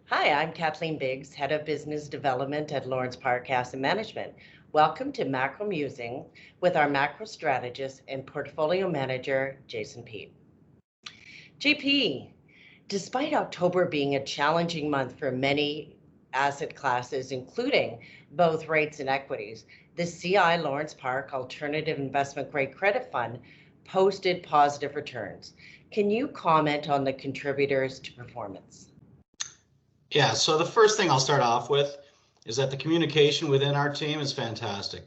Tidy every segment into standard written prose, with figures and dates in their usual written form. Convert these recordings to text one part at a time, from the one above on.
Hi, I'm Kathleen Biggs, Head of Business Development at Lawrence Park Asset Management. Welcome to Macro Musing with our macro strategist and portfolio manager, Jason Peet. JP, despite October being a challenging month for many asset classes, including both rates and equities, the CI Lawrence Park Alternative Investment Grade Credit Fund posted positive returns. Can you comment on the contributors to performance? Yeah, so the first thing I'll start off with is that the communication within our team is fantastic.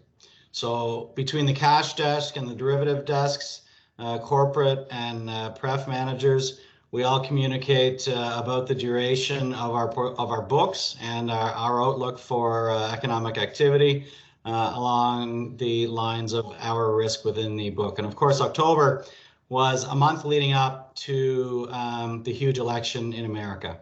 So between the cash desk and the derivative desks, corporate and pref managers, we all communicate about the duration of our books and our outlook for economic activity along the lines of our risk within the book. And of course, October was a month leading up to the huge election in America.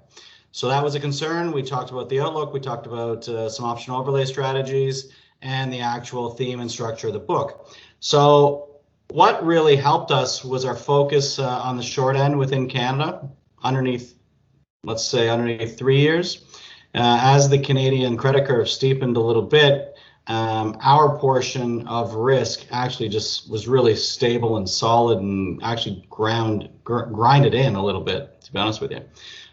So that was a concern. We talked about the outlook. We talked about some option overlay strategies and the actual theme and structure of the book. So what really helped us was our focus on the short end within Canada, let's say underneath 3 years. As the Canadian credit curve steepened a little bit, our portion of risk actually just was really stable and solid and actually grinded in a little bit, to be honest with you.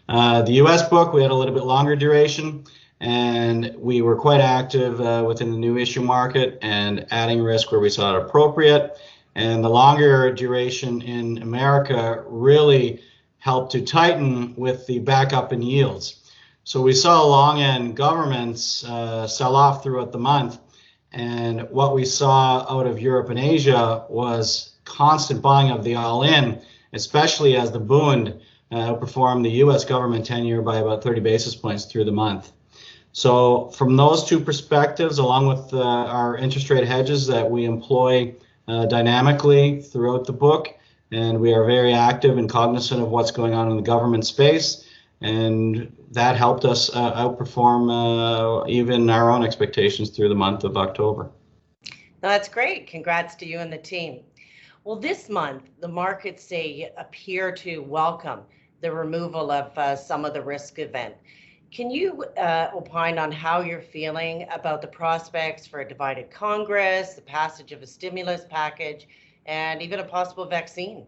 The US book, we had a little bit longer duration, and we were quite active within the new issue market and adding risk where we saw it appropriate. And the longer duration in America really helped to tighten with the backup in yields. So we saw long end governments sell off throughout the month. And what we saw out of Europe and Asia was constant buying of the all-in, especially as the Bund outperformed the U.S. government 10-year by about 30 basis points through the month. So from those two perspectives, along with our interest rate hedges that we employ dynamically throughout the book, and we are very active and cognizant of what's going on in the government space, and that helped us outperform even our own expectations through the month of October. That's great. Congrats to you and the team. Well, this month, the markets appear to welcome the removal of some of the risk event. Can you opine on how you're feeling about the prospects for a divided Congress, the passage of a stimulus package, and even a possible vaccine?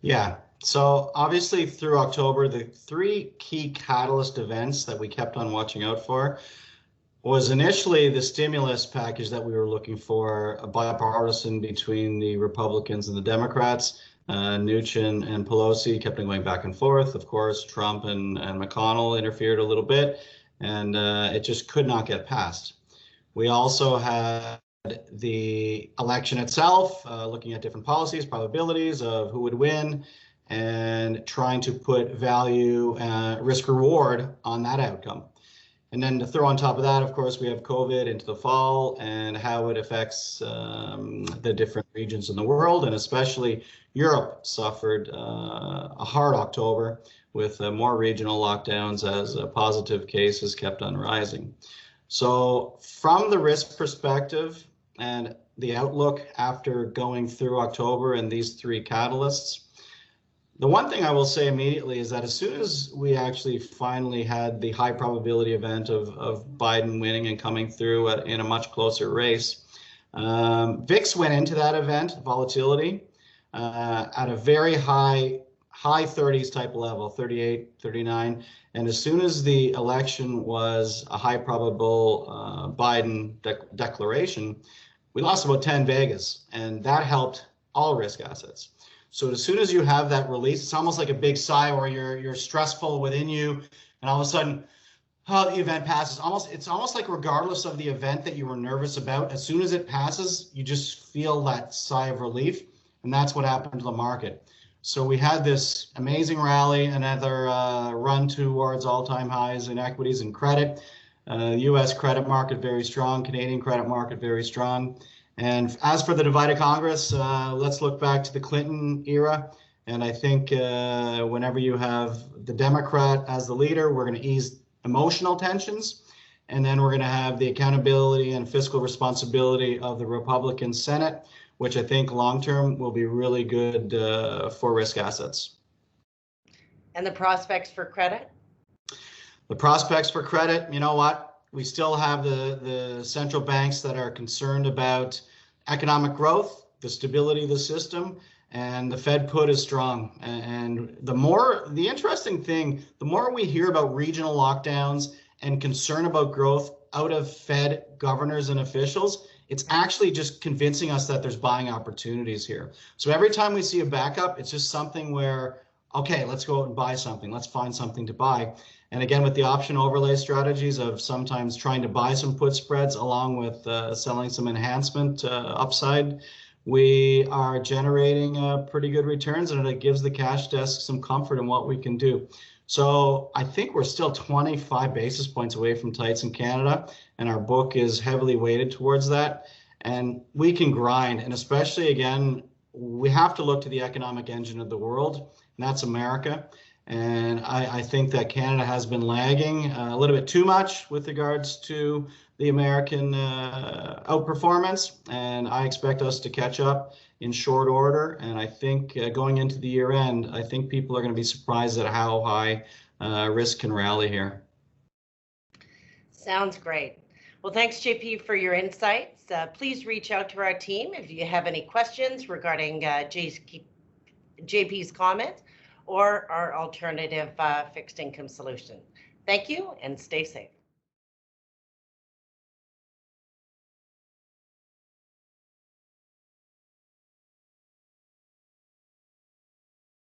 Yeah, so obviously through October, the three key catalyst events that we kept on watching out for was initially the stimulus package that we were looking for, a bipartisan between the Republicans and the Democrats. Mnuchin and Pelosi kept on going back and forth. Of course, Trump and McConnell interfered a little bit, and it just could not get passed. We also had the election itself, looking at different policies, probabilities of who would win, and trying to put value, risk reward on that outcome. And then to throw on top of that, of course, we have COVID into the fall and how it affects the different regions in the world, and especially Europe suffered a hard October with more regional lockdowns as positive cases kept on rising. So from the risk perspective and the outlook after going through October and these three catalysts, the one thing I will say immediately is that as soon as we actually finally had the high probability event of Biden winning and coming through in a much closer race, VIX went into that event, volatility, at a very high 30s type level, 38, 39. And as soon as the election was a high probable Biden declaration, we lost about 10 Vegas, and that helped all risk assets. So as soon as you have that release, it's almost like a big sigh where you're stressful within you, and all of a sudden, the event passes. It's almost like regardless of the event that you were nervous about, as soon as it passes, you just feel that sigh of relief, and that's what happened to the market. So we had this amazing rally, another run towards all-time highs in equities and credit. U.S. credit market very strong, Canadian credit market very strong. And as for the divided Congress, let's look back to the Clinton era. And I think whenever you have the Democrat as the leader, we're going to ease emotional tensions. And then we're going to have the accountability and fiscal responsibility of the Republican Senate, which I think long-term will be really good for risk assets. And the prospects for credit? The prospects for credit, you know what? We still have the central banks that are concerned about economic growth, the stability of the system, and the Fed put is strong. And the interesting thing, the more we hear about regional lockdowns and concern about growth out of Fed governors and officials, it's actually just convincing us that there's buying opportunities here. So every time we see a backup, it's just something where, okay, let's go out and buy something. Let's find something to buy. And again, with the option overlay strategies of sometimes trying to buy some put spreads along with selling some enhancement upside, we are generating pretty good returns, and it gives the cash desk some comfort in what we can do. So I think we're still 25 basis points away from tights in Canada, and our book is heavily weighted towards that. And we can grind, and especially, again, we have to look to the economic engine of the world, and that's America. And I think that Canada has been lagging a little bit too much with regards to the American outperformance, and I expect us to catch up in short order. And I think going into the year end, I think people are going to be surprised at how high risk can rally here. Sounds great. Well, thanks, JP, for your insights. Please reach out to our team if you have any questions regarding JP's comments or our alternative fixed income solution. Thank you and stay safe.